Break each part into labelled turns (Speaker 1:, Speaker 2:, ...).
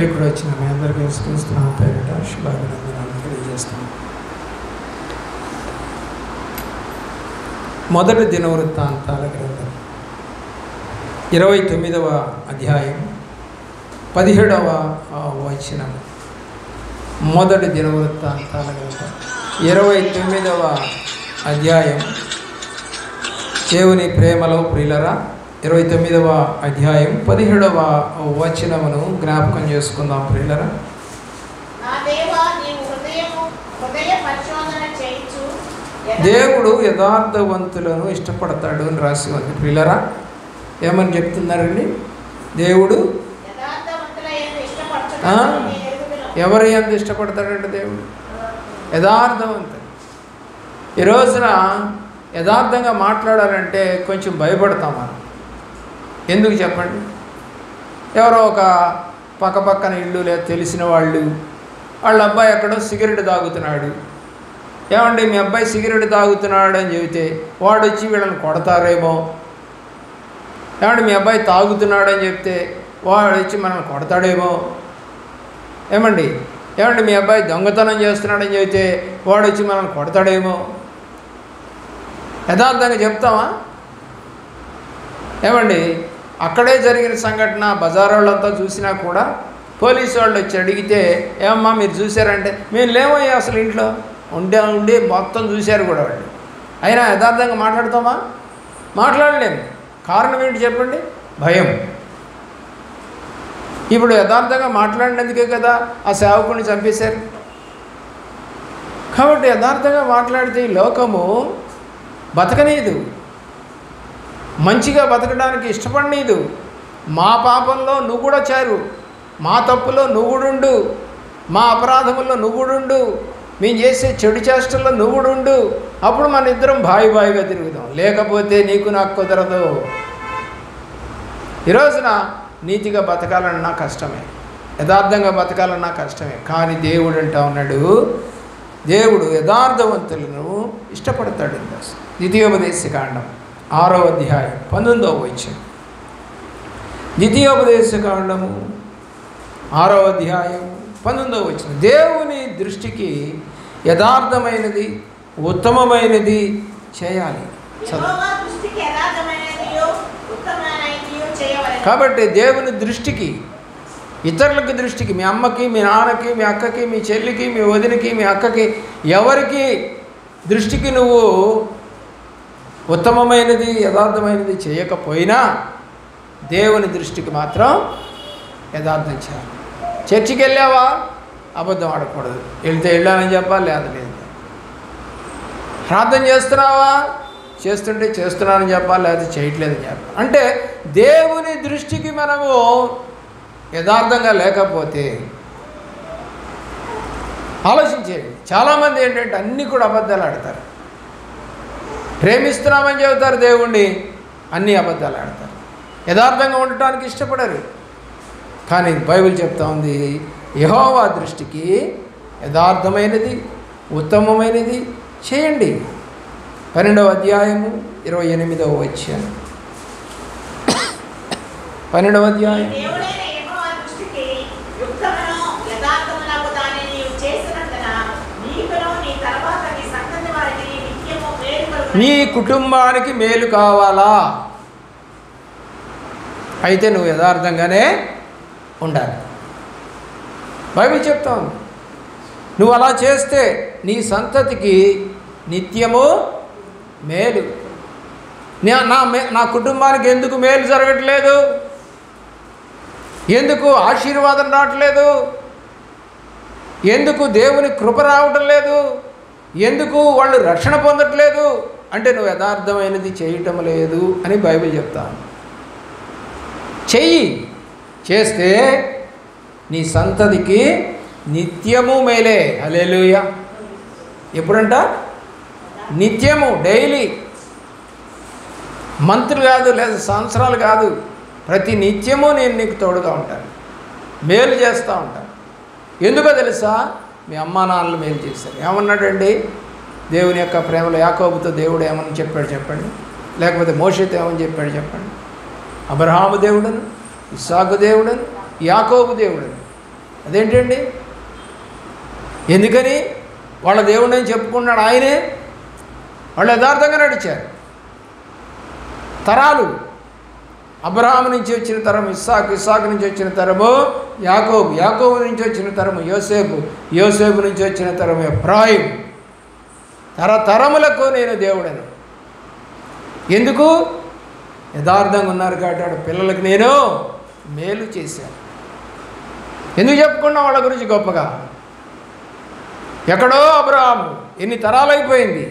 Speaker 1: ఇక్కడ వచ్చిన మీ అందరికీ యేసుక్రీస్తు పేరిట శుభాభినందనాలు తెలియజేస్తున్నాను. మొదటి దినవృత్తాంతాల గ్రంథం 29వ అధ్యాయం 17వ వచనం. మొదటి దినవృత్తాంతాల గ్రంథం 29వ అధ్యాయం. దేవుని ప్రేమలో ప్రియులరా, 29వ అధ్యాయం 17వ వచనమును జ్ఞాపకం చేసుకుందాం ప్రియులరా. దేవుడు యథార్థవంతులను ఇష్టపడతాడు అని రాసి ఉంది ప్రియులరా. ఏమని చెప్తున్నారండి? దేవుడు ఎవరి ఎంత ఇష్టపడతాడంటే దేవుడు యథార్థవంతులు. ఈ రోజున యథార్థంగా మాట్లాడాలంటే కొంచెం భయపడతాం మనం. ఎందుకు చెప్పండి? ఎవరో ఒక పక్కపక్కన ఇల్లు లేదా తెలిసిన వాళ్ళ అబ్బాయి ఎక్కడో సిగరెట్ తాగుతున్నాడు. ఏమండి మీ అబ్బాయి సిగరెట్ తాగుతున్నాడు అని చెబితే వాడు వచ్చి వీళ్ళని కొడతారేమో. ఏమండి మీ అబ్బాయి తాగుతున్నాడు అని చెప్తే వాడు వచ్చి మనల్ని కొడతాడేమో. ఏమండి మీ అబ్బాయి దొంగతనం చేస్తున్నాడని చెబితే వాడు వచ్చి మనల్ని కొడతాడేమో. యథార్థంగా చెప్తామా? ఏమండి అక్కడే జరిగిన సంఘటన బజార్ వాళ్ళంతా చూసినా కూడా పోలీసు వాళ్ళు వచ్చి అడిగితే ఏమమ్మా మీరు చూశారంటే మేము లేమయ్యా అసలు ఇంట్లో ఉండి మొత్తం చూశారు కూడా వాళ్ళు. అయినా యథార్థంగా మాట్లాడతామా? మాట్లాడలేము. కారణం ఏంటి చెప్పండి? భయం. ఇప్పుడు యథార్థంగా మాట్లాడినందుకే కదా ఆ సేవకుని చంపేశారు. కాబట్టి యథార్థంగా మాట్లాడితే ఈ లోకము బతకనీదు, మంచిగా బతకడానికి ఇష్టపడనీదు. మా పాపంలో నువ్వు కూడా చేరు, మా తప్పులో నువ్వు కూడా ఉండు, మా అపరాధముల్లో నువ్వు కూడా ఉండు, మేము చేసే చెడు చేష్టల్లో నువ్వు కూడా ఉండు. అప్పుడు మన ఇద్దరం బాయిగా తిరుగుదాం. లేకపోతే నీకు నాకు కుదరదు. ఈరోజున నీతిగా బతకాలన్నా కష్టమే, యథార్థంగా బతకాలన్నా కష్టమే. కానీ దేవుడు అంటా ఉన్నాడు, దేవుడు యథార్థవంతులను ఇష్టపడతాడు. ద్వితీయోపదేశకాండం 6వ అధ్యాయం 19వ వచనం. ద్వితీయోపదేశకాండము 6వ అధ్యాయం 19వ వచనం. దేవుని దృష్టికి యథార్థమైనది ఉత్తమమైనది చేయాలి. కాబట్టి దేవుని దృష్టికి, ఇతరులకి దృష్టికి, మీ అమ్మకి, మీ నాన్నకి, మీ అక్కకి, మీ చెల్లికి, మీ వదినకి, మీ అక్కకి, ఎవరికి దృష్టికి నువ్వు ఉత్తమమైనది యథార్థమైనది చేయకపోయినా దేవుని దృష్టికి మాత్రం యథార్థం చేయాలి. చర్చికి వెళ్ళావా? అబద్ధం ఆడకూడదు. వెళ్తే వెళ్ళానని చెప్పాలి, లేదా లేదు. ప్రార్థన చేస్తున్నావా? చేస్తుంటే చేస్తున్నానని చెప్పాలి, లేదా చేయట్లేదని చెప్పాలి. అంటే దేవుని దృష్టికి మనము యథార్థంగా లేకపోతే ఆలోచించేది. చాలామంది ఏంటంటే అన్నీ కూడా అబద్ధాలు ఆడతారు. ప్రేమిస్తున్నామని చెబుతారు దేవుణ్ణి, అన్నీ అబద్ధాలు ఆడతారు. యథార్థంగా ఉండటానికి ఇష్టపడరు. కానీ బైబిల్ చెప్తా ఉంది, యెహోవా దృష్టికి యథార్థమైనది ఉత్తమమైనది చేయండి. 12వ అధ్యాయము 28వ వచనం. 12వ అధ్యాయం. నీ కుటుంబానికి మేలు కావాలా? అయితే నువ్వు యథార్థంగానే ఉండాలి. బైబిల్ చెప్తాను, నువ్వు అలా చేస్తే నీ సంతతికి నిత్యము మేలు. నా కుటుంబానికి ఎందుకు మేలు జరగట్లేదు? ఎందుకు ఆశీర్వాదం రావట్లేదు? ఎందుకు దేవుని కృప రావటం లేదు? ఎందుకు వాళ్ళు రక్షణ పొందట్లేదు? అంటే నువ్వు యథార్థమైనది చేయటం లేదు అని బైబిల్ చెప్తాను. చెయ్యి, చేస్తే నీ సంతతికి నిత్యము మేలే. హల్లెలూయా. ఎప్పుడంట? నిత్యము, డైలీ. మంత్రులు కాదు, లేదా సంవత్సరాలు కాదు, ప్రతి నిత్యము నేను నీకు తోడుగా ఉంటాను, మేలు చేస్తూ ఉంటాను. ఎందుకో తెలుసా? మీ అమ్మా నాన్నలు మేలు చేశారు. ఏమన్నాడండి? దేవుని యొక్క ప్రేమలో యాకోబుతో దేవుడు ఏమని చెప్పాడు చెప్పండి? లేకపోతే మోషేతో ఏమని చెప్పాడు చెప్పండి? అబ్రహాము దేవుడను, ఇస్సాకు దేవుడను, యాకోబు దేవుడను. అదేంటండి? ఎందుకని? వాళ్ళ దేవుడని చెప్పుకున్నాడు ఆయనే. వాళ్ళు యథార్థంగా నడిచారు. తరాలు, అబ్రహాము నుంచి వచ్చిన తరం ఇస్సాకు, ఇస్సాకు నుంచి వచ్చిన తరము యాకోబు, యాకోబు నుంచి వచ్చిన తరము యోసేపు, యోసేపు నుంచి వచ్చిన తరము ఎఫ్రాయిం. తరతరములకు నేను దేవుడను. ఎందుకు? యథార్థంగా ఉన్నారు కాబట్టి పిల్లలకు నేను మేలు చేశాను. ఎందుకు చెప్పుకున్నాం వాళ్ళ గురించి గొప్పగా? ఎక్కడో అబ్రహాము, ఎన్ని తరాలైపోయింది,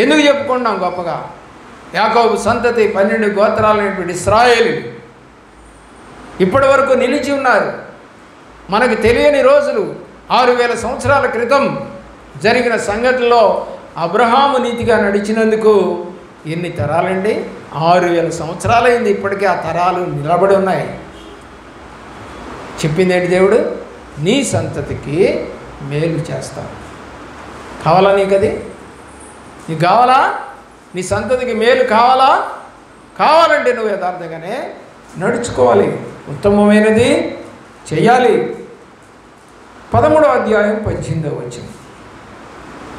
Speaker 1: ఎందుకు చెప్పుకున్నాం గొప్పగా? యాకోబు సంతతి 12 గోత్రాలైనటువంటి ఇశ్రాయేలు ఇప్పటి వరకు నిలిచి ఉన్నారు. మనకు తెలియని రోజులు 6000 సంవత్సరాల క్రితం జరిగిన సంఘటనలో అబ్రహాము నీతిగా నడిచినందుకు ఎన్ని తరాలండి? 6000 సంవత్సరాలైంది. ఇప్పటికే ఆ తరాలు నిలబడి ఉన్నాయి. చెప్పిందేంటి దేవుడు? నీ సంతతికి మేలు చేస్తాను. కావాలా నీకది? నీకు కావాలా? నీ సంతతికి మేలు కావాలా? కావాలంటే నువ్వు యథార్థంగానే నడుచుకోవాలి, ఉత్తమమైనది చెయ్యాలి. 13వ అధ్యాయం 18వ వచనం.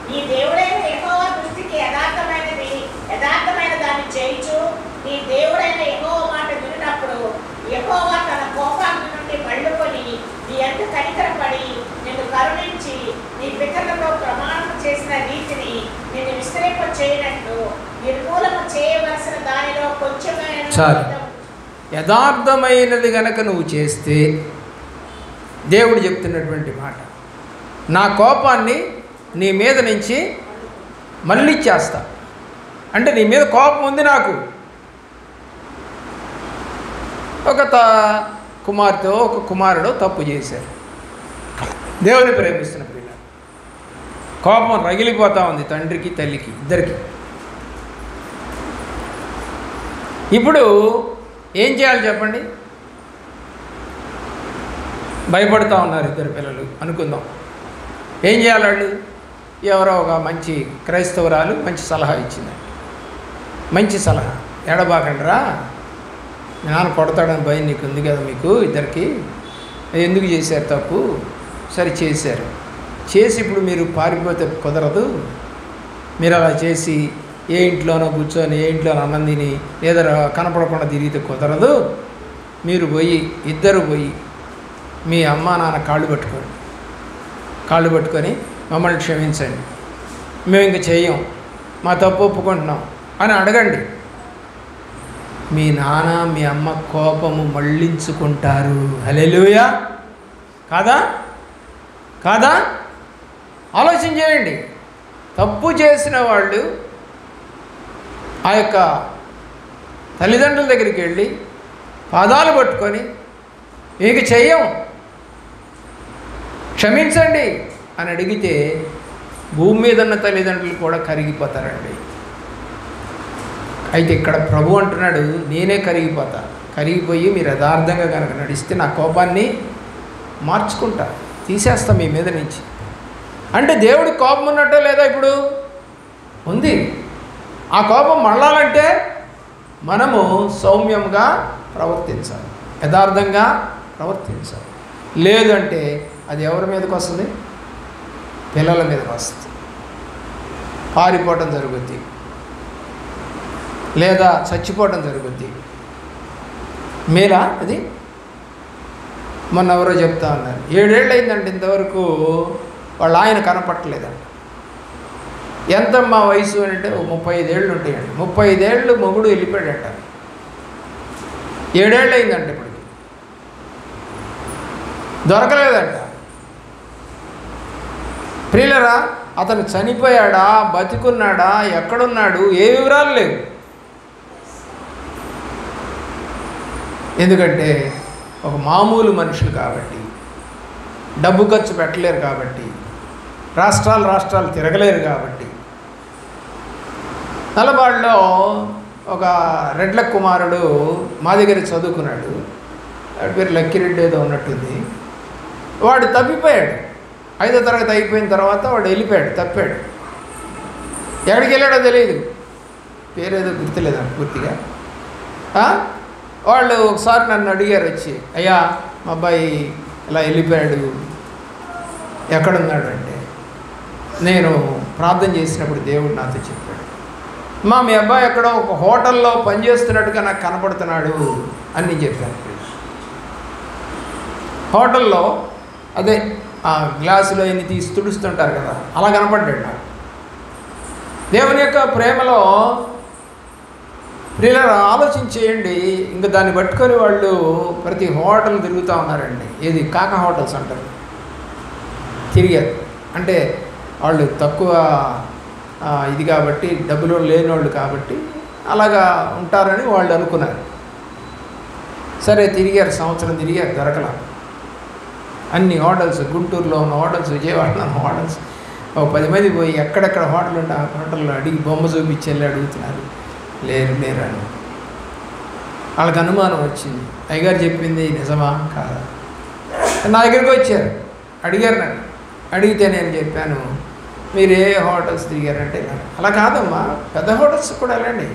Speaker 2: నీ దేవుడైన యెహోవా దృష్టికి యథార్థమైన దాన్ని చేయించు. నీ దేవుడైన యెహోవా మాట వినినప్పుడు యెహోవా తన కోపాగ్ని నుండి మళ్ళుకొని నీ అంత కనికరపడి నిన్ను కరుణించి నీ పితరులతో ప్రమాణం చేసిన రీతిని నిన్ను విస్తరింప చేయనట్లు నిర్మూలన చేయవలసిన దానిలో కొంచెమైన
Speaker 1: యథార్థమైనది గనక నువ్వు చేస్తే, దేవుడు చెప్తున్నటువంటి మాట, నా కోపాన్ని నీ మీద నుంచి మళ్ళీ చేస్తా. అంటే నీ మీద కోపం ఉంది నాకు. ఒక కుమార్తె ఒక కుమారుడు తప్పు చేశారు. దేవుని ప్రేమిస్తున్న పిల్లలు, కోపం రగిలిపోతూ ఉంది తండ్రికి తల్లికి ఇద్దరికి. ఇప్పుడు ఏం చేయాలి చెప్పండి? భయపడుతూ ఉన్నారు ఇద్దరు పిల్లలు అనుకుందాం. ఏం చేయాలి వాళ్ళు? ఎవరో ఒక మంచి క్రైస్తవురాలు మంచి సలహా ఇచ్చింది. మంచి సలహా, ఎడబాకండిరా, నాన్న కొడతాడని భయం నీకు ఉంది కదా మీకు ఇద్దరికి, ఎందుకు చేశారు తప్పు? సరే చేశారు, చేసి ఇప్పుడు మీరు పారిపోతే కుదరదు. మీరు అలా చేసి ఏ ఇంట్లోనో కూర్చొని ఏ ఇంట్లోనో అన్నం తిని లేదా కనపడకుండా తిరిగితే కుదరదు. మీరు పోయి ఇద్దరు పోయి మీ అమ్మ నాన్న కాళ్ళు పట్టుకొని మమ్మల్ని క్షమించండి, మేము ఇంక చెయ్యం, మా తప్పు ఒప్పుకుంటున్నాం అని అడగండి. మీ నాన్న మీ అమ్మ కోపము మళ్ళించుకుంటారు. హల్లెలూయా. కాదా? కాదా? ఆలోచన చేయండి. తప్పు చేసిన వాళ్ళు ఆ యొక్క తల్లిదండ్రుల దగ్గరికి వెళ్ళి పాదాలు పట్టుకొని ఇక చెయ్యం, క్షమించండి అని అడిగితే భూమి మీద ఉన్న తల్లిదండ్రులు కూడా కరిగిపోతారండి. అయితే ఇక్కడ ప్రభు అంటున్నాడు, నేనే కరిగిపోతా. కరిగిపోయి మీరు యథార్థంగా కనుక నడిస్తే నా కోపాన్ని మార్చుకుంటా, తీసేస్తా మీ మీద నుంచి. అంటే దేవుడికి కోపం ఉన్నట్టో లేదా? ఇప్పుడు ఉంది. ఆ కోపం మళ్ళాలంటే మనము సౌమ్యంగా ప్రవర్తించాలి, యథార్థంగా ప్రవర్తించాలి. లేదంటే అది ఎవరి మీదకి వస్తుంది? పిల్లల మీదకి వస్తుంది. పారిపోవటం జరుగుద్ది, లేదా చచ్చిపోవటం జరుగుద్ది. మేలా అది? మొన్న ఎవరో చెప్తా ఉన్నారు, 7 ఏళ్ళు అయిందంటే ఇంతవరకు వాళ్ళు ఆయన కనపట్టలేదంట. ఎంతమ్మా వయసు అని అంటే 35 ఏళ్ళు ఉంటాయండి. 35 ఏళ్ళు మొగుడు వెళ్ళిపోయాడట. 7 ఏళ్ళు అయిందంట ఇప్పటికి, దొరకలేదంట. ప్రియులరా, అతను చనిపోయాడా బతికున్నాడా ఎక్కడున్నాడు ఏ వివరాలు లేవు. ఎందుకంటే ఒక మామూలు మనుషులు కాబట్టి, డబ్బు ఖర్చు పెట్టలేరు కాబట్టి, రాష్ట్రాలు తిరగలేరు కాబట్టి. నల్లబాడులో ఒక రెడ్ల కుమారుడు మా దగ్గర చదువుకున్నాడు, వాడి పేరు లక్కిరెడ్డి ఏదో ఉన్నట్టుంది. వాడు తప్పిపోయాడు. 5వ తరగతి అయిపోయిన తర్వాత వాడు వెళ్ళిపోయాడు, తప్పాడు. ఎక్కడికి వెళ్ళాడో తెలియదు, పేరేదో గుర్తులేదు నాకు పూర్తిగా. వాళ్ళు ఒకసారి నన్ను అడిగారు వచ్చి, అయ్యా మా అబ్బాయి ఇలా వెళ్ళిపోయాడు. ఎక్కడున్నాడు అంటే, నేను ప్రార్థన చేసినప్పుడు దేవుడు నాతో చెప్పాడు, మీ అబ్బాయి ఎక్కడో ఒక హోటల్లో పనిచేస్తున్నట్టుగా నాకు కనపడుతున్నాడు అని నేను చెప్పాను. హోటల్లో అదే ఆ గ్లాసులో ఎన్ని తీసి తుడుస్తుంటారు కదా, అలా కనపడ్డాడు నాకు. దేవుని యొక్క ప్రేమలో ప్రియులారా ఆలోచించేయండి. ఇంకా దాన్ని పట్టుకొని వాళ్ళు ప్రతి హోటల్ తిరుగుతూ ఉన్నారండి. ఏది కాక హోటల్స్ అంటారు, తిరిగారు. అంటే వాళ్ళు తక్కువ ఇది కాబట్టి, డబ్బులు లేని వాళ్ళు కాబట్టి అలాగా ఉంటారని వాళ్ళు అనుకున్నారు. సరే తిరిగారు, సంవత్సరం తిరిగారు, దొరకలా. అన్ని హోటల్స్, గుంటూరులో ఉన్న హోటల్స్, విజయవాడలో ఉన్న హోటల్స్, 10 మంది పోయి ఎక్కడెక్కడ హోటల్ ఉంటే ఆ హోటల్లో అడిగి బొమ్మ చూపించి వెళ్ళి అడుగుతున్నారు, లేరు అని. వాళ్ళకి అనుమానం వచ్చింది, అయ్యగారు చెప్పింది నిజమా కాదా. నా దగ్గరికి వచ్చారు, అడిగారు నన్ను. అడిగితే నేను చెప్పాను, మీరు ఏ హోటల్స్ తిరిగారంటే, అలా కాదమ్మా, పెద్ద హోటల్స్ కూడా వెళ్ళండి,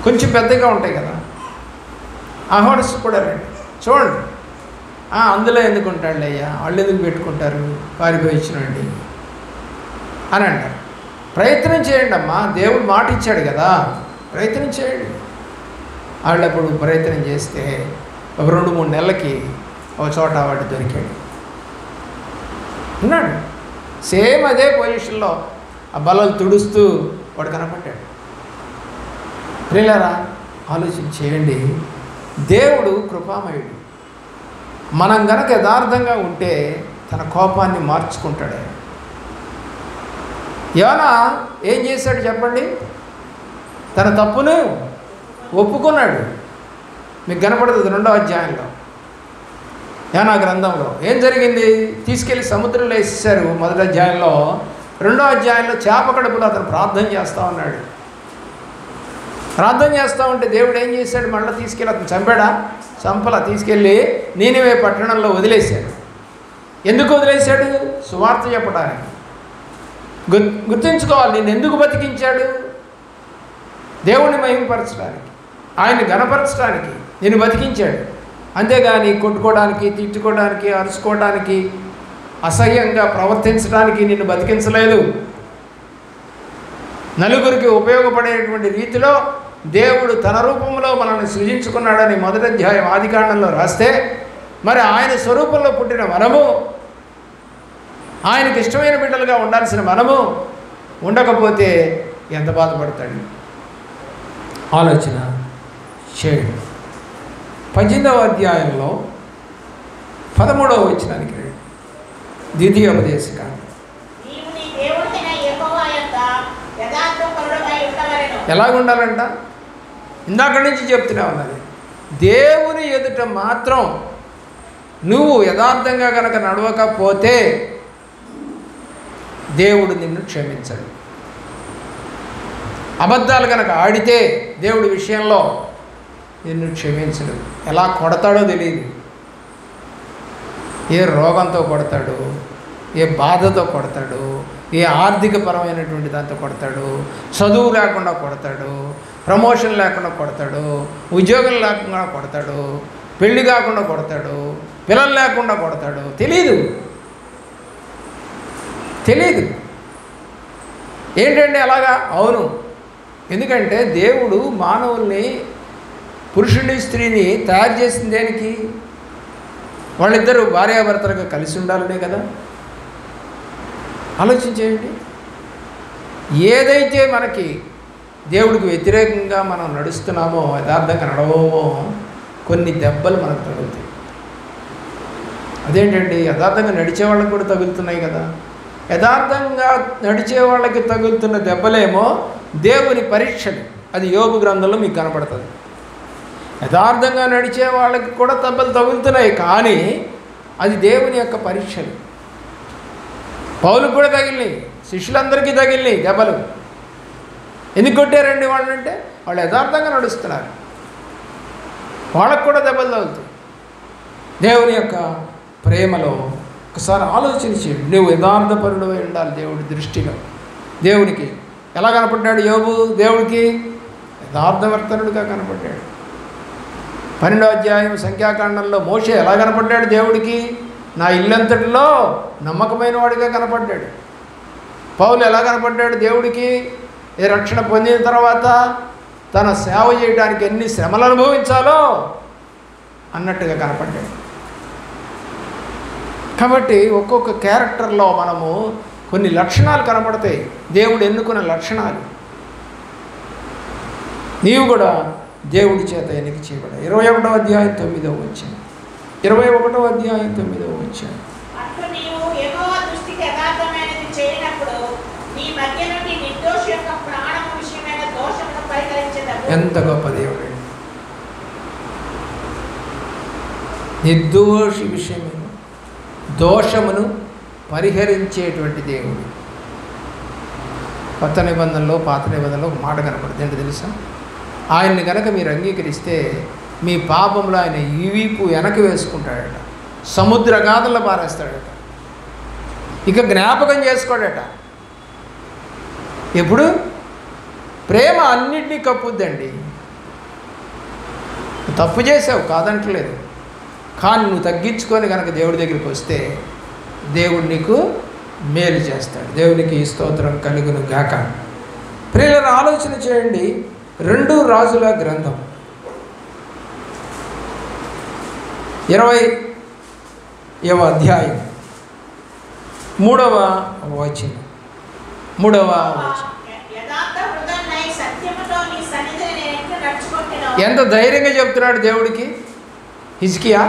Speaker 1: కొంచెం పెద్దగా ఉంటాయి కదా, ఆ హోటల్స్ కూడా వెళ్ళండి, చూడండి. అందులో ఎందుకు ఉంటాడు అయ్యా, వాళ్ళు ఎందుకు పెట్టుకుంటారు, పారిపోయించండి అని అంటారు. ప్రయత్నం చేయండి అమ్మా, దేవుడు మాట ఇచ్చాడు కదా, ప్రయత్నం చేయండి. వాళ్ళు అప్పుడు ప్రయత్నం చేస్తే ఒక 2-3 నెలలకి ఒక చోట వాడు దొరికాడు, ఉన్నాడు. సేమ్ అదే పొజిషన్లో ఆ బల్లలు తుడుస్తూ వాడు కనపడ్డాడు. ప్రియులారా ఆలోచించేయండి, దేవుడు కృపామయుడు. మనం గనక యథార్థంగా ఉంటే తన కోపాన్ని మార్చుకుంటాడు. యోనా ఏం చేశాడు చెప్పండి, తన తప్పును ఒప్పుకున్నాడు. మీకు కనపడుతుంది 2వ అధ్యాయంలో, యోనా గ్రంథంలో ఏం జరిగింది. తీసుకెళ్ళి సముద్రంలో వేసేసారు 1వ అధ్యాయంలో. 2వ అధ్యాయంలో చేప కడుపులో అతను ప్రార్థన చేస్తూ ఉన్నాడు. ప్రార్థన చేస్తూ ఉంటే దేవుడు ఏం చేశాడు, మళ్ళీ తీసుకెళ్ళి అతను చంపాడా, చంపలా, తీసుకెళ్ళి నీనివే పట్టణంలో వదిలేశాడు. ఎందుకు వదిలేశాడు, సువార్త చెప్పడానికి. గుర్తుంచుకోవాలి, నేను ఎందుకు బతికించాడు, దేవుణ్ణి మహిమపరచడానికి, ఆయన్ని ఘనపరచడానికి నేను బతికించాడు. అంతేగాని కొట్టుకోవడానికి, తిట్టుకోవడానికి, అరుచుకోవడానికి, అసహ్యంగా ప్రవర్తించడానికి నిన్ను బతికించలేదు. నలుగురికి ఉపయోగపడేటువంటి రీతిలో దేవుడు తన రూపంలో మనల్ని సృజించుకున్నాడని 1వ అధ్యాయం ఆదికాండంలో రాస్తే, మరి ఆయన స్వరూపంలో పుట్టిన మనము, ఆయనకి ఇష్టమైన బిడ్డలుగా ఉండాల్సిన మనము ఉండకపోతే ఎంత బాధపడతాడు. ఆలోచన చేయండి. 18వ అధ్యాయంలో 13వ వచనానికి రండి. ద్వితీయోపదేశకాండం. ఎలాగుండాలంట, ఇందాక నుంచి చెప్తూనే ఉన్నది, దేవుని ఎదుట మాత్రం నువ్వు యథార్థంగా కనుక నడవకపోతే దేవుడు నిన్ను క్షమించడు. అబద్ధాలు కనుక ఆడితే దేవుడి విషయంలో నిన్ను క్షమించడు. ఎలా కొడతాడో తెలియదు, ఏ రోగంతో కొడతాడు, ఏ బాధతో కొడతాడు, ఏ ఆర్థికపరమైనటువంటి దాంతో కొడతాడు, చదువు లేకుండా కొడతాడు, ప్రమోషన్ లేకుండా కొడతాడు, ఉద్యోగం లేకుండా కొడతాడు, పెళ్ళి కాకుండా కొడతాడు, పిల్లలు లేకుండా కొడతాడు. తెలీదు ఏంటంటే అలాగా. అవును, ఎందుకంటే దేవుడు మానవుల్ని, పురుషుని స్త్రీని తయారు చేసిన దేనికి, వాళ్ళిద్దరూ భార్యాభర్తలుగా కలిసి ఉండాలనే కదా. ఆలోచించేయండి, ఏదైతే మనకి దేవుడికి వ్యతిరేకంగా మనం నడుస్తున్నామో, యథార్థంగా నడవమో, కొన్ని దెబ్బలు మనకు తగులుతాయి. అదేంటండి, యథార్థంగా నడిచే వాళ్ళకి కూడా తగులుతున్నాయి కదా. యథార్థంగా నడిచే వాళ్ళకి తగులుతున్న దెబ్బలేమో దేవుని పరీక్షలు. అది యోబు గ్రంథంలో మీకు కనపడుతుంది. యథార్థంగా నడిచే వాళ్ళకి కూడా దెబ్బలు తగులుతున్నాయి, కానీ అది దేవుని యొక్క పరీక్షలు. పౌలుకు కూడా తగిలినాయి, శిష్యులందరికీ తగిలినాయి దెబ్బలు. ఎందుకు కొట్టారండి వాళ్ళంటే, వాళ్ళు యథార్థంగా నడుస్తున్నారు, వాళ్ళకు కూడా దెబ్బలు తగులుతాయి. దేవుని యొక్క ప్రేమలో ఒకసారి ఆలోచించి, నువ్వు యథార్థపరుడు అయి ఉండాలి దేవుడి దృష్టిలో. దేవునికి ఎలా కనపడ్డాడు యోబు, దేవుడికి యథార్థవర్తనుడిగా కనపడ్డాడు. 12వ అధ్యాయం సంఖ్యాకాండంలో మోషే ఎలా కనపడ్డాడు దేవుడికి? నా ఇల్లంతటిలో నమ్మకమైన వాడిగా కనపడ్డాడు. పౌలు ఎలా కనపడ్డాడు దేవుడికి? ఈ రక్షణ పొందిన తర్వాత తన సేవ చేయడానికి ఎన్ని శ్రమలు అనుభవించాలో అన్నట్టుగా కనపడ్డాడు. కాబట్టి ఒక్కొక్క క్యారెక్టర్లో మనము కొన్ని లక్షణాలు కనపడతాయి, దేవుడు ఎన్నుకున్న లక్షణాలు. నీవు కూడా దేవుడి చేత ఎన్నిక చేయబడ్డావు. 21వ అధ్యాయం 9వ వచనం. 21వ అధ్యాయం 9వ వచనం.
Speaker 2: అట్లు నీవు యెహోవా దృష్టికి యథార్థమైనది చేయనప్పుడు నీ మధ్య నుండి నిర్దోషి యొక్క ప్రాణము విషయమైన దోషమును పరిహరించెదవు.
Speaker 1: ఎంత గొప్ప దేవుడు! నిర్దోషి విషయమైన దోషమును పరిహరించేటువంటి దేవుడు. కొత్త నిబంధనలో పాత నిబంధనలో ఒక మాట కనపడుతుంది. ఏంటో తెలుసా? ఆయన్ని కనుక మీరు అంగీకరిస్తే మీ పాపంలో ఆయన ఈవీపు వెనక్కి వేసుకుంటాడట, సముద్ర గాథల్లో పారేస్తాడట, ఇక జ్ఞాపకం చేసుకోడట. ఎప్పుడు? ప్రేమ అన్నిటినీ కప్పుద్దండి. తప్పు చేసావు కాదంటలేదు, కానీ నువ్వు తగ్గించుకొని కనుక దేవుడి దగ్గరికి వస్తే దేవుడు నీకు మేలు చేస్తాడు. దేవునికి స్తోత్రం కలుగును గాక. ప్రియులను ఆలోచన చేయండి. 2 రాజుల గ్రంథం 20వ అధ్యాయం 3వ వచనం.
Speaker 2: యథార్థ హృదయుడై సత్యముతో నీ సన్నిధిని నేను ఎట్లు నడుచుకొంటినో.
Speaker 1: ఎంత ధైర్యంగా చెప్తున్నాడు దేవుడికి హిజ్కియా.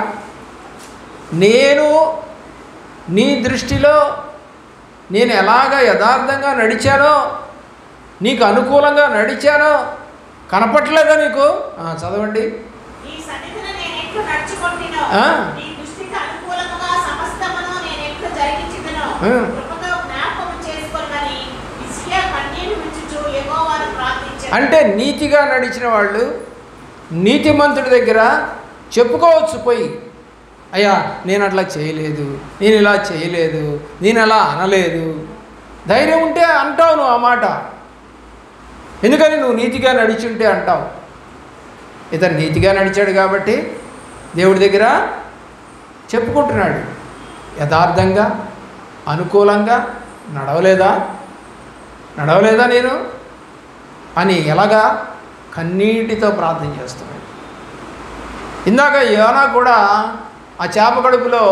Speaker 1: నేను నీ దృష్టిలో నేను ఎలాగ యథార్థంగా నడిచానో, నీకు అనుకూలంగా నడిచానో కనపట్లేదా నీకు? చదవండి.
Speaker 2: నీ సన్నిధిని నేను ఎట్లు నడుచుకొంటినో, నీ దృష్టికి అనుకూలముగా సమస్తమును నేను ఎట్లు జరిగించుదునో కృపతో జ్ఞాపకం చేసుకోమని హిజ్కియా కన్నీరు విడుచుచు యెహోవాను ప్రార్థించాడు.
Speaker 1: అంటే నీతిగా నడిచిన వాళ్ళు నీతిమంతుడి దగ్గర చెప్పుకోవచ్చు పోయి, అయ్యా నేను అట్లా చేయలేదు, నేను ఇలా చేయలేదు, నేను అలా అనలేదు. ధైర్యం ఉంటే అంటావు నువ్వు ఆ మాట. ఎందుకని? నువ్వు నీతిగా నడిచుంటే అంటావు. ఇతను నీతిగా నడిచాడు కాబట్టి దేవుడి దగ్గర చెప్పుకుంటున్నాడు. యథార్థంగా అనుకూలంగా నడవలేదా నేను అని ఎలాగా కన్నీటితో ప్రార్థన చేస్తున్నాడు. ఇందాక యోనా కూడా ఆ చేప కడుపులో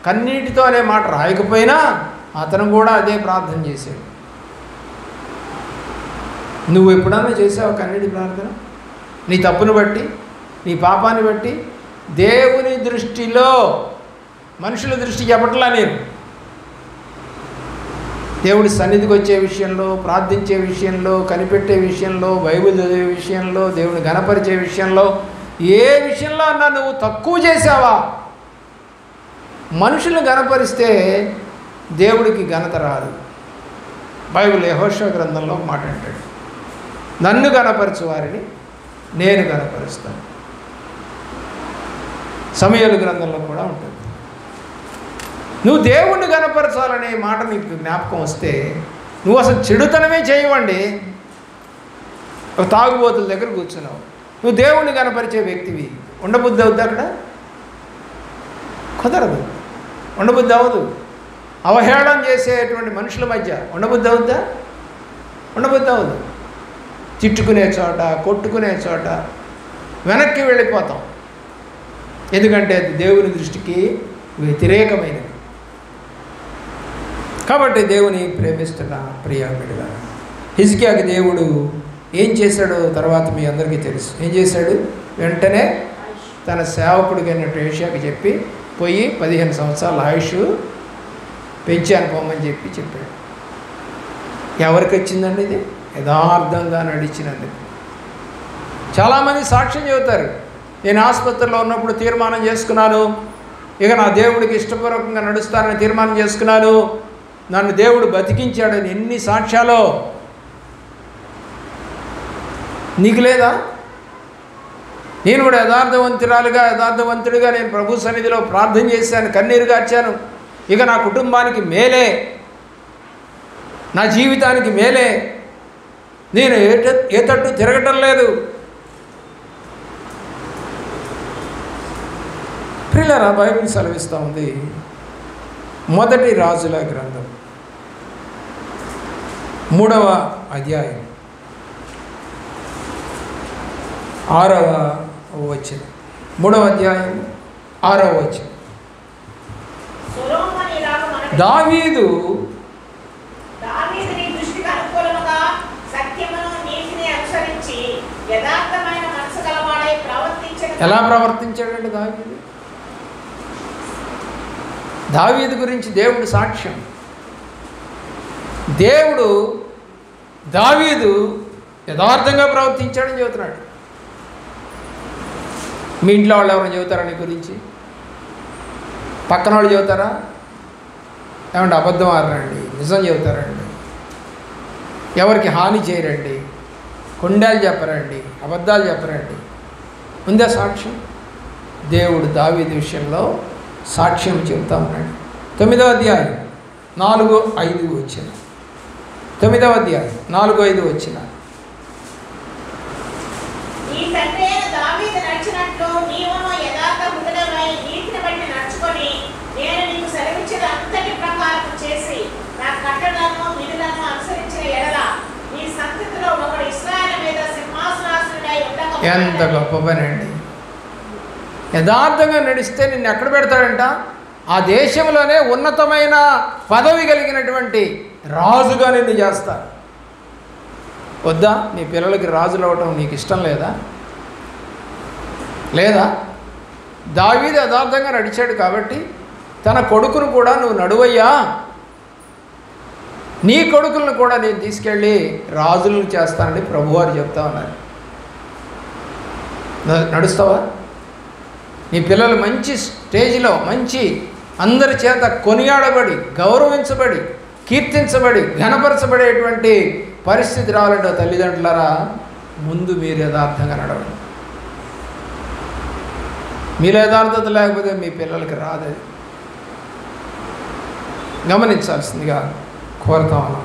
Speaker 1: కన్నీటితో అనే మాట రాయకపోయినా అతను కూడా అదే ప్రార్థన చేశాడు. నువ్వు ఎప్పుడన్నా చేసావు కన్నీటి ప్రార్థన? నీ తప్పును బట్టి, నీ పాపాన్ని బట్టి దేవుని దృష్టిలో, మనుషుల దృష్టి చెప్పట్లా నేను, దేవుడి సన్నిధికి వచ్చే విషయంలో, ప్రార్థించే విషయంలో, కనిపెట్టే విషయంలో, బైబిల్ చదివే విషయంలో, దేవుని ఘనపరిచే విషయంలో, ఏ విషయంలో అన్నా నువ్వు తక్కువ చేసావా? మనుషులను ఘనపరిస్తే దేవుడికి ఘనత రాదు. బైబిల్ యెహోషువ గ్రంథంలో ఒక మాట అంటాడు, నన్ను ఘనపరచు వారిని నేను ఘనపరుస్తాను. సమూయేలు గ్రంథంలో కూడా ఉంటుంది. నువ్వు దేవుణ్ణి ఘనపరచాలనే మాట నీకు జ్ఞాపకం వస్తే నువ్వు అసలు చెడుతనమే చేయవండి. ఒక తాగుబోతుల దగ్గర కూర్చున్నావు, నువ్వు దేవుణ్ణి ఘనపరిచే వ్యక్తివి, ఉండబుద్ధి అవుద్ది? అక్కడ కుదరదు, ఉండబుద్ధి అవ్వదు. అవహేళన చేసేటువంటి మనుషుల మధ్య ఉండబుద్ధి అవుద్దా? ఉండబుద్ధి అవ్వదు. తిట్టుకునే చోట, కొట్టుకునే చోట వెనక్కి వెళ్ళిపోతాం. ఎందుకంటే అది దేవుని దృష్టికి వ్యతిరేకమైనది. కాబట్టి దేవుని ప్రేమిస్తున్న ప్రియ బిడ్డలారా, హిజ్కియాకి దేవుడు ఏం చేశాడో తర్వాత మీ అందరికీ తెలుసు. ఏం చేశాడు? వెంటనే తన సేవకుడికైన యోషియాకి చెప్పి పోయి 15 సంవత్సరాల ఆయుష్ పెంచాను పోమని చెప్పాడు. ఎవరికి వచ్చిందండి ఇది? యథార్థంగా నడిచినందుకు. చాలామంది సాక్ష్యం చెబుతారు, నేను ఆసుపత్రిలో ఉన్నప్పుడు తీర్మానం చేసుకున్నాను, ఇక నా దేవుడికి ఇష్టపూర్వకంగా నడుస్తానని తీర్మానం చేసుకున్నాను, నన్ను దేవుడు బతికించాడని. ఎన్ని సాక్ష్యాలో నీకు లేదా? నేను కూడా యథార్థవంతుడిగా నేను ప్రభు సన్నిధిలో ప్రార్థన చేశాను, కన్నీరు గార్చాను, ఇక నా కుటుంబానికి మేలే, నా జీవితానికి మేలే, నేను ఏ తట్టు తిరగటం లేదు. పిల్లరా బైబిల్ సెలవిస్తూ ఉంది. మొదటి రాజుల గ్రంథం 3వ అధ్యాయం 6వ వచనం. 3వ అధ్యాయం 6వ వచనం. దావీదు
Speaker 2: నీ దృష్టికి అనుకూలముగా సత్యమును నీతిని అనుసరించి యథార్థమైన మనసు గలవాడై ప్రవర్తించిన.
Speaker 1: ఎలా ప్రవర్తించాడంటే దావీదు గురించి దేవుడు సాక్ష్యం. దేవుడు దావీదు యథార్థంగా ప్రవర్తించాడని చెబుతున్నాడు. మీ ఇంట్లో వాళ్ళు ఎవరైనా చెబుతారా నీ గురించి? పక్కన వాళ్ళు చెబుతారా? ఏమంటే అబద్ధం ఆడరండి, నిజం చెబుతారండి, ఎవరికి హాని చేయరండి, కొండాలు చెప్పరండి, అబద్ధాలు చెప్పరండి. ఉందా సాక్ష్యం? దేవుడు దావీదు విషయంలో సాక్ష్యం చెబుతా ఉన్నాడు. 9వ అధ్యాయం 4-5 వచ్చిన. 9వ అధ్యాయం 4-5 వచ్చిన.
Speaker 2: నీ తండ్రి అయిన దావీదు నడిచినట్లు నీవును యథార్థ హృదయుడై నీతిని బట్టి నడుచుకొని నేను నీకు సెలవిచ్చిన అంతటి ప్రకారం చేసి నా కట్టడలను విధులను అనుసరించిన ఎడల నీ సంతతిలో ఒకడు ఇశ్రాయేలు మీద సింహాసనాసనుడై ఉండక.
Speaker 1: ఎంత గొప్ప పని అండి! యథార్థంగా నడిస్తే నిన్ను ఎక్కడ పెడతాడంట? ఆ దేశంలోనే ఉన్నతమైన పదవి కలిగినటువంటి రాజుగా నిన్ను చేస్తారు. వద్దా? నీ పిల్లలకి రాజులు అవ్వటం నీకు ఇష్టం లేదా? దావీదు యథార్థంగా నడిచాడు కాబట్టి తన కొడుకును కూడా నువ్వు నడువయ్యా, నీ కొడుకులను కూడా నేను తీసుకెళ్ళి రాజులను చేస్తానని ప్రభువారు చెప్తా ఉన్నారు. నడుస్తావా? నీ పిల్లలు మంచి స్టేజ్లో, మంచి అందరి చేత కొనియాడబడి, గౌరవించబడి, కీర్తించబడి, ఘనపరచబడేటువంటి పరిస్థితి రావాలంటే తల్లిదండ్రులారా, ముందు మీరు యథార్థంగా నడవండి. మీరు యథార్థత లేకపోతే మీ పిల్లలకి రాదు. గమనించాల్సిందిగా కోరుతా ఉన్నాం.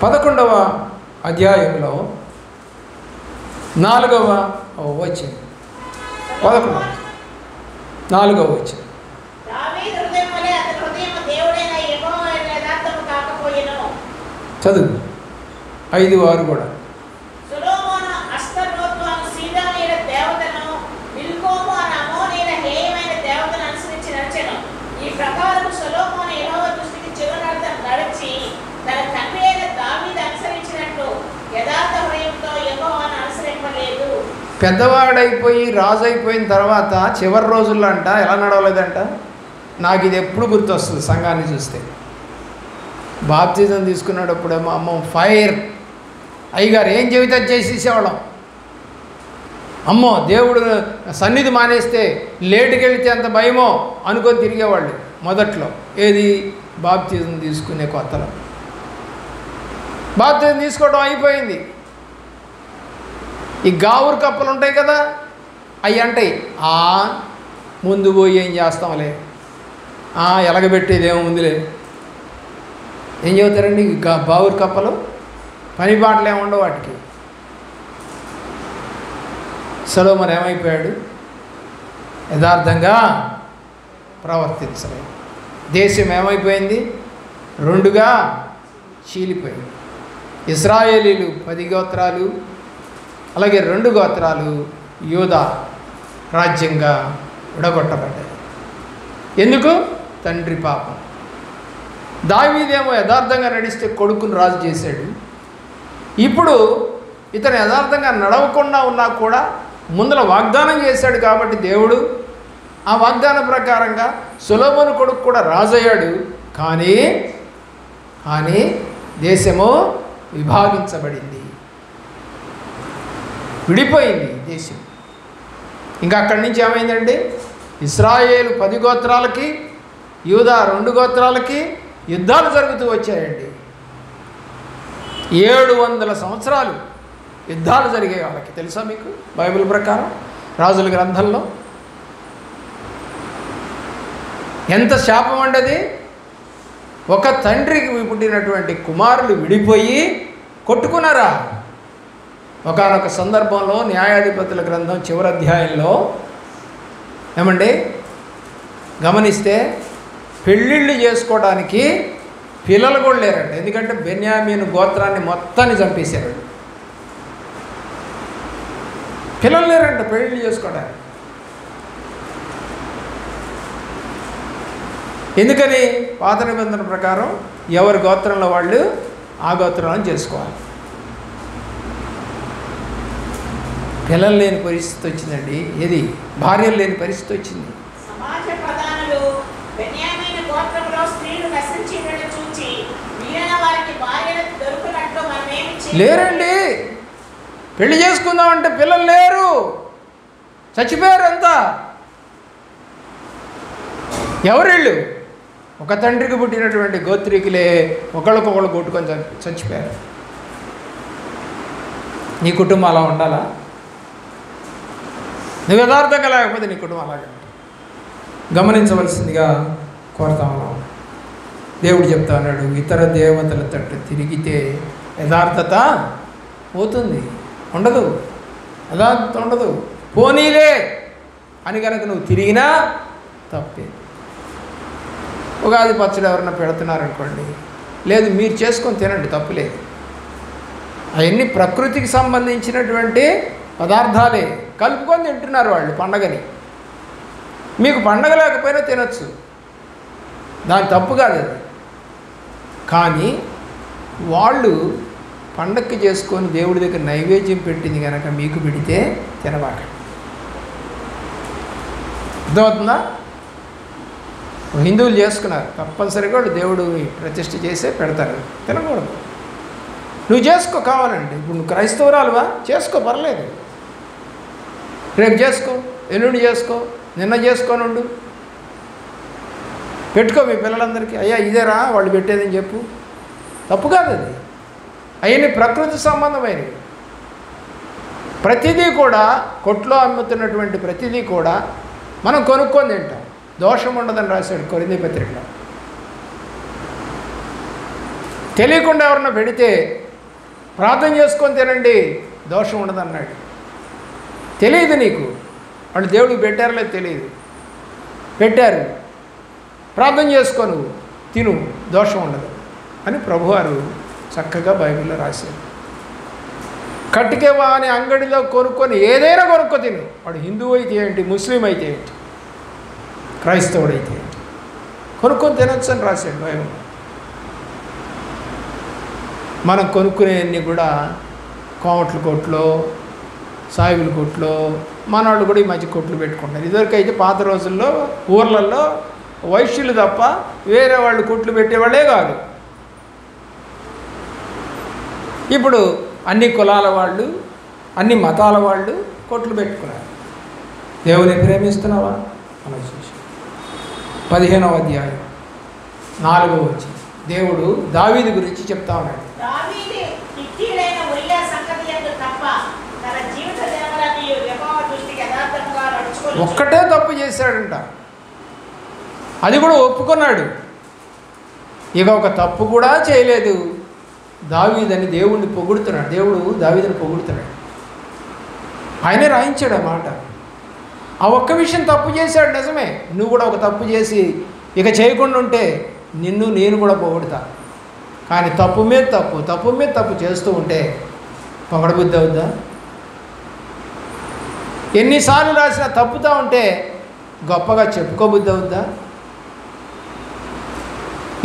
Speaker 1: 11వ అధ్యాయంలో 4వ వచనం. 11 4వ వచనం. చదువు 5-6 కూడా. పెద్దవాడైపోయి రాజు అయిపోయిన తర్వాత చివరి రోజుల్లో అంట ఎలా నడవలేదంట. నాకు ఇది ఎప్పుడు గుర్తొస్తుంది సంఘాన్ని చూస్తే. బాప్తిజం తీసుకున్నప్పుడేమో అమ్మ ఫైర్, అయ్యగారు ఏం చెబితే చేసేసేవాళ్ళం. అమ్మో దేవుడు సన్నిధి మానేస్తే లేటుకి వెళితే అంత భయమో అనుకొని తిరిగేవాళ్ళు మొదట్లో. ఏది? బాప్తిజం తీసుకునే కొత్తలో. బాప్తిజం తీసుకోవడం అయిపోయింది. ఈ గావురు కప్పలు ఉంటాయి కదా, అవి అంటాయి, ముందు పోయి ఏం చేస్తాంలే, ఎలగబెట్టేది ఏముందిలే. ఏం చెబుతారండి బావురు కప్పలు? పని బాటలు ఏముండవు వాటికి. సొలొమోను ఏమైపోయాడు? యథార్థంగా ప్రవర్తించలేదు. దేశం ఏమైపోయింది? 2గా చీలిపోయింది. ఇశ్రాయేలీలు 10 గోత్రాలు, అలాగే 2 గోత్రాలు యూదా రాజ్యంగా విడగొట్టబడ్డాయి. ఎందుకు? తండ్రి పాపం. దావీదేమో యథార్థంగా నడిస్తే కొడుకును రాజు చేశాడు. ఇప్పుడు ఇతను యథార్థంగా నడవకుండా ఉన్నా కూడా ముందర వాగ్దానం చేశాడు కాబట్టి దేవుడు ఆ వాగ్దానం ప్రకారంగా సొలొమోను కొడుకు కూడా రాజు అయ్యాడు. కానీ దేశము విభాగించబడింది, విడిపోయింది దేశం. ఇంకా అక్కడి నుంచి ఏమైందండి? ఇశ్రాయేలు 10 గోత్రాలకి, యూదా 2 గోత్రాలకి యుద్ధాలు జరుగుతూ వచ్చాయండి. 700 సంవత్సరాలు యుద్ధాలు జరిగాయి వాళ్ళకి. తెలుసా మీకు? బైబిల్ ప్రకారం రాజుల గ్రంథంలో ఎంత శాపం అండి. ఒక తండ్రికి పుట్టినటువంటి కుమారులు విడిపోయి కొట్టుకున్నారా? ఒకానొక సందర్భంలో న్యాయాధిపతుల గ్రంథం చివరి అధ్యాయంలో ఏమండి గమనిస్తే పెళ్ళిళ్ళు చేసుకోవడానికి పిల్లలు కూడా లేరండి. ఎందుకంటే బెన్యామీను గోత్రాన్ని మొత్తాన్ని చంపేశారు. పిల్లలు లేరంట పెళ్ళిళ్ళు చేసుకోవడానికి. ఎందుకని? పాత నిబంధన ప్రకారం ఎవరి గోత్రంలో వాళ్ళు ఆ గోత్రాలను చేసుకోవాలి. పిల్లలు లేని పరిస్థితి వచ్చిందండి. ఏది? భార్యలు లేని పరిస్థితి వచ్చింది.
Speaker 2: సమాజ ప్రధానులు బెన్యామీను గోత్రంలో స్త్రీలు నశించినట్లు చూచి మిగిలిన వారికి భార్యలు దొరుకునట్లు మనమేమి చేయాలి?
Speaker 1: లేరండి. పెళ్లి చేసుకుందామంటే పిల్లలు లేరు, చచ్చిపోయారు అంతా. ఎవరిళ్ళు? ఒక తండ్రికి పుట్టినటువంటి గోత్రికులే ఒకళ్ళకొకళ్ళు కొట్టుకొని చచ్చిపోయారు. నీ కుటుంబం అలా ఉండాలా? నువ్వు యథార్థంగా లేకపోతే నీ కుటుంబం అలాగే గమనించవలసిందిగా కోరుతా ఉన్నాం. దేవుడు చెప్తా ఉన్నాడు, ఇతర దేవతల తట్టు తిరిగితే యథార్థత పోతుంది, ఉండదు. యథార్థత ఉండదు. పోనీలే అని కనుక నువ్వు తిరిగినా తప్పే. ఉగాది పచ్చడి ఎవరన్నా పెడుతున్నారనుకోండి, లేదు మీరు చేసుకొని తినండి, తప్పులేదు. అవన్నీ ప్రకృతికి సంబంధించినటువంటి పదార్థాలే కలుపుకొని తింటున్నారు వాళ్ళు పండగని. మీకు పండగ లేకపోయినా తినచ్చు, దాని తప్పు కాదు అది. కానీ వాళ్ళు పండక్కి చేసుకొని దేవుడి దగ్గర నైవేద్యం పెట్టింది కనుక మీకు పెడితే తినబాక. అర్థమవుతుందా? హిందువులు చేసుకున్నారు, తప్పనిసరిగా వాళ్ళు దేవుడిని ప్రతిష్ఠ చేసే పెడతారు, తినకూడదు. నువ్వు చేసుకో కావాలండి. ఇప్పుడు నువ్వు క్రైస్తవురాలువా, చేసుకో, పర్లేదు. రేపు చేసుకో, ఎల్లుండి చేసుకో, నిన్న చేసుకోనుండు. పెట్టుకో మీ పిల్లలందరికీ, అయ్యా ఇదేరా వాళ్ళు పెట్టేదని చెప్పు, తప్పు కాదు అది. అవన్నీ ప్రకృతి సంబంధమైనవి. ప్రతిదీ కూడా కొట్లో అమ్ముతున్నటువంటి ప్రతిదీ కూడా మనం కొనుక్కొని తింటాం, దోషం ఉండదని రాశాడు కొరింథీ పత్రికలో. తెలియకుండా ఎవరన్నా పెడితే ప్రార్థన చేసుకొని తినండి, దోషం ఉండదన్నాడు. తెలియదు నీకు, వాళ్ళు దేవుడికి పెట్టారో లేదు తెలియదు, పెట్టారు, ప్రార్థన చేసుకో, నువ్వు తిను, దోషం ఉండదు అని ప్రభువారు చక్కగా బైబిల్లో రాశారు. కట్టికేవా అని అంగడిలో కొనుక్కొని ఏదైనా కొనుక్కో తిను. వాడు హిందువు అయితే ఏంటి, ముస్లిం అయితే ఏంటి, క్రైస్తవుడు అయితే ఏంటి, కొనుక్కొని తినొచ్చు అని రాశాడు బైబిల్. మనం కొనుక్కునేవన్నీ కూడా కోమట్ల కొట్లో, సాయిబుల కొట్లో, మన వాళ్ళు కూడా ఈ మధ్య కొట్లు పెట్టుకుంటారు. ఇదివరకైతే పాత రోజుల్లో ఊర్లలో వైశ్యులు తప్ప వేరే వాళ్ళు కొట్లు పెట్టేవాళ్ళే కాదు. ఇప్పుడు అన్ని కులాల వాళ్ళు, అన్ని మతాల వాళ్ళు కొట్లు పెట్టుకున్నారు. దేవుని ప్రేమిస్తున్నావా ఆలోచించి 15వ అధ్యాయం 4వ వచనం దేవుడు దావీదు గురించి చెప్తా ఉన్నాడు. ఒక్కటే తప్పు చేశాడంట, అది కూడా ఒప్పుకున్నాడు. ఇక ఒక తప్పు కూడా చేయలేదు దావీదని దేవుడిని పొగుడుతున్నాడు. దేవుడు దావీదుని పొగుడుతున్నాడు, ఆయనే రాయించాడు ఆ మాట. ఆ ఒక్క విషయం తప్పు చేశాడు, నిజమే. నువ్వు కూడా ఒక తప్పు చేసి ఇక చేయకుండా ఉంటే నిన్ను నేను కూడా పొగుడుతా. కానీ తప్పు మీద తప్పు, తప్పు మీద తప్పు చేస్తూ ఉంటే పొగడబుద్ధి అవుద్దా? ఎన్నిసార్లు రాసినా తప్పుతూ ఉంటే గొప్పగా చెప్పుకోబుద్ధి అవుద్దా?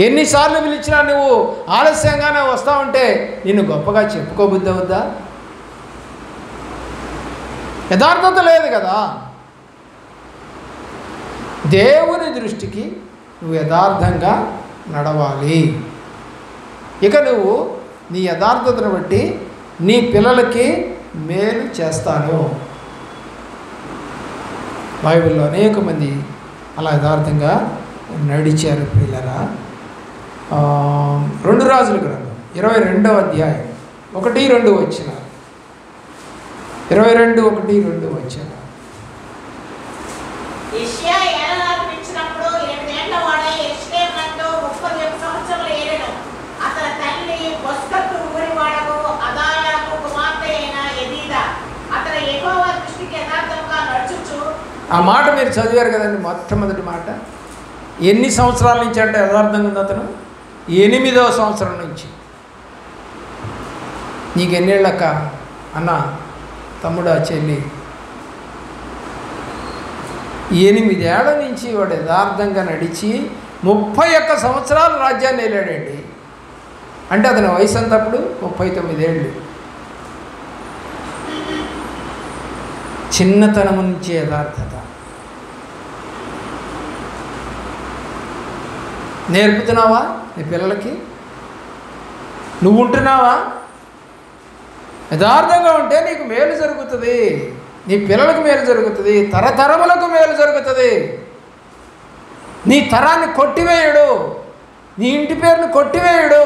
Speaker 1: ఎన్నిసార్లు పిలిచినా నువ్వు ఆలస్యంగానే వస్తూ ఉంటే నిన్ను గొప్పగా చెప్పుకోబుద్ధి అవుద్దా? యథార్థత లేదు కదా. దేవుని దృష్టికి నువ్వు యథార్థంగా నడవాలి. ఇక నువ్వు నీ యథార్థతను బట్టి నీ పిల్లలకి మేలు చేస్తాను. బైబిల్లో అనేక మంది అలా యథార్థంగా నడిచారు పిల్లరా. 2 రాజుల గ్రంథం 22వ అధ్యాయం 1-2 వచనాలు. 22:1-2 వచనాలు.
Speaker 2: యెషయా ఏలనార్పించినప్పుడు 8 ఏళ్ల వాడై యెరూషలేమునందు 31 సంవత్సరములు ఏలెను. అతని తల్లి బొస్కతు ఊరివాడకు అదాయాకు కుమార్తె అయిన యెదీదా. అతను యెహోవా దృష్టికి యథార్థంగా నడుచుచు
Speaker 1: ఆ మాట మీరు చదివారు కదండి, మొట్టమొదటి మాట. ఎన్ని సంవత్సరాల నుంచి అంటే యథార్థంగా ఉంది అతను? 8వ సంవత్సరం నుంచి. నీకు ఎన్నేళ్ళక్క అన్న, తమ్ముడా, చెల్లి? 8 ఏళ్ల నుంచి వాడు యథార్థంగా నడిచి 31 సంవత్సరాలు రాజ్యాన్ని వెళ్ళాడండి. అంటే అతని వయసు అంత అప్పుడు 39 ఏళ్ళు. చిన్నతనం నుంచి యథార్థత నేర్పుతున్నావా నీ పిల్లలకి? నువ్వు ఉంటున్నావా? యథార్థంగా ఉంటే నీకు మేలు జరుగుతుంది, నీ పిల్లలకు మేలు జరుగుతుంది, తరతరములకు మేలు జరుగుతుంది. నీ తరాన్ని కొట్టివేయడు, నీ ఇంటి పేరుని కొట్టివేయడు,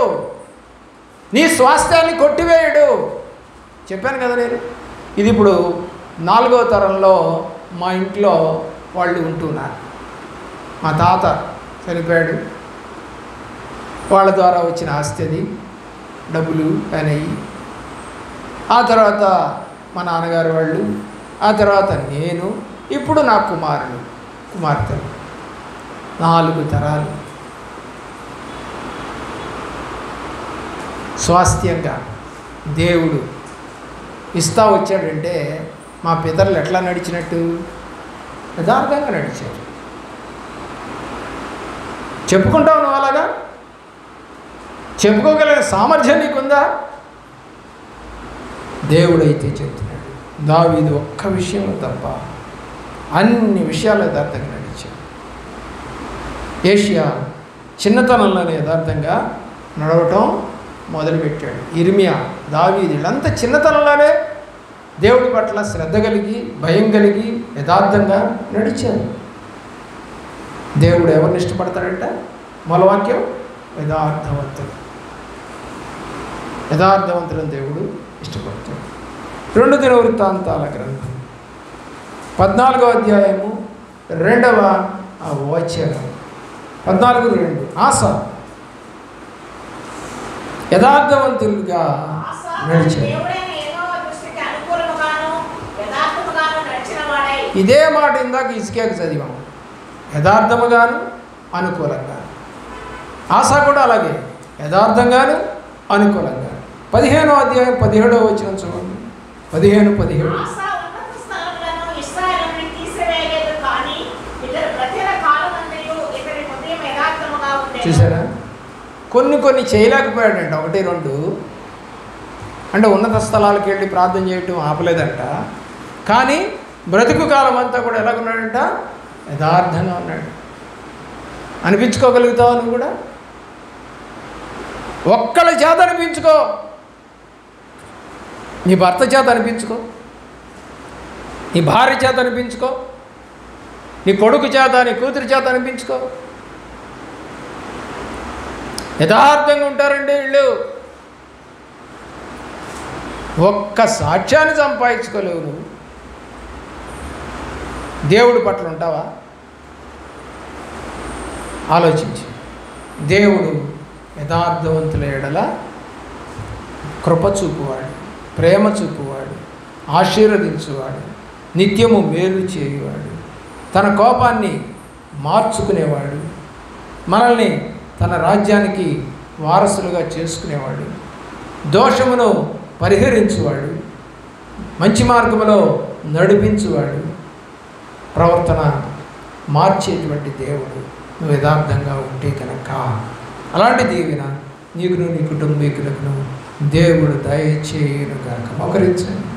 Speaker 1: నీ స్వాస్థ్యాన్ని కొట్టివేయడు. చెప్పాను కదా నేను. ఇది ఇప్పుడు 4వ తరంలో మా ఇంట్లో వాళ్ళు ఉంటున్నారు. మా తాత చనిపోయాడు, వాళ్ళ ద్వారా వచ్చిన ఆస్తి అది, డబ్బులు అనేవి. ఆ తర్వాత మా నాన్నగారు వాళ్ళు, ఆ తర్వాత నేను, ఇప్పుడు నా కుమార్తెలు. 4 తరాలు స్వాస్థ్యంగా దేవుడు ఇస్తా వచ్చాడంటే మా పితరులు ఎట్లా నడిచినట్టు? యథార్థంగా నడిచారు. చెప్పుకుంటావు నువ్వు అలాగా? చెప్పుకోగలిగిన సామర్థ్యం నీకుందా? దేవుడైతే చెప్తున్నాడు. దావీదు ఒక్క విషయంలో తప్ప అన్ని విషయాలు యథార్థంగా నడిచాడు. ఏషియా చిన్నతనంలోనే యథార్థంగా నడవటం మొదలుపెట్టాడు. ఇర్మియా, దావీదు వీళ్ళంతా చిన్నతనంలోనే దేవుడి పట్ల శ్రద్ధ కలిగి, భయం కలిగి యథార్థంగా నడిచారు. దేవుడు ఎవరిని ఇష్టపడతాడంట? మూలవాక్యం, యథార్థవంతులను దేవుడు ఇష్టపడతాడు. 2 దినవృత్తాంతాల గ్రంథం 14వ అధ్యాయము 2వ వచనం. 14:2. ఆస యథార్థవంతులుగా నడిచాడు. ఇదే మాట ఇందాక హిజ్కియాకు చదివాము. యథార్థముగాను అనుకూలంగా. ఆశ కూడా అలాగే యథార్థంగాను అనుకూలంగా. 15వ అధ్యాయం 17వ వచనం చూడండి. 15:17. చూసారా? కొన్ని చేయలేకపోయాడంట, 1-2. అంటే ఉన్నత స్థలాలకు వెళ్ళి ప్రార్థన చేయటం ఆపలేదంట. కానీ బ్రతుకు కాలం అంతా కూడా ఎలాగున్నాడంట? యథార్థంగా ఉన్నాడు. అనిపించుకోగలుగుతావు నువ్వు కూడా? ఒక్కళ్ళ చేత అనిపించుకో, నీ భర్త చేత అనిపించుకో, నీ భార్య చేత అనిపించుకో, నీ కొడుకు చేత, నీ కూతురి చేత అనిపించుకో. యథార్థంగా ఉంటారండి వీళ్ళు. ఒక్క సాక్ష్యాన్ని సంపాదించుకోలేవు నువ్వు. దేవుడి పట్ల ఉంటావా? ఆలోచించి. దేవుడు యథార్థవంతుల ఎడల కృప చూపువాడు, ప్రేమ చూపువాడు, ఆశీర్వదించువాడు, నిత్యము మేలు చేయువాడు, తన కోపాన్ని మార్చుకునేవాడు, మనల్ని తన రాజ్యానికి వారసులుగా చేసుకునేవాడు, దోషమును పరిహరించువాడు, మంచి మార్గంలో నడిపించువాడు, ప్రవర్తన మార్చేటువంటి దేవుడు నువ్వు యథార్థంగా ఉంటే కనుక. అలాంటి దీవెన నీకును నీ కుటుంబీకులకు దేవుడు దయచేయునుగాక. మోకరించండి.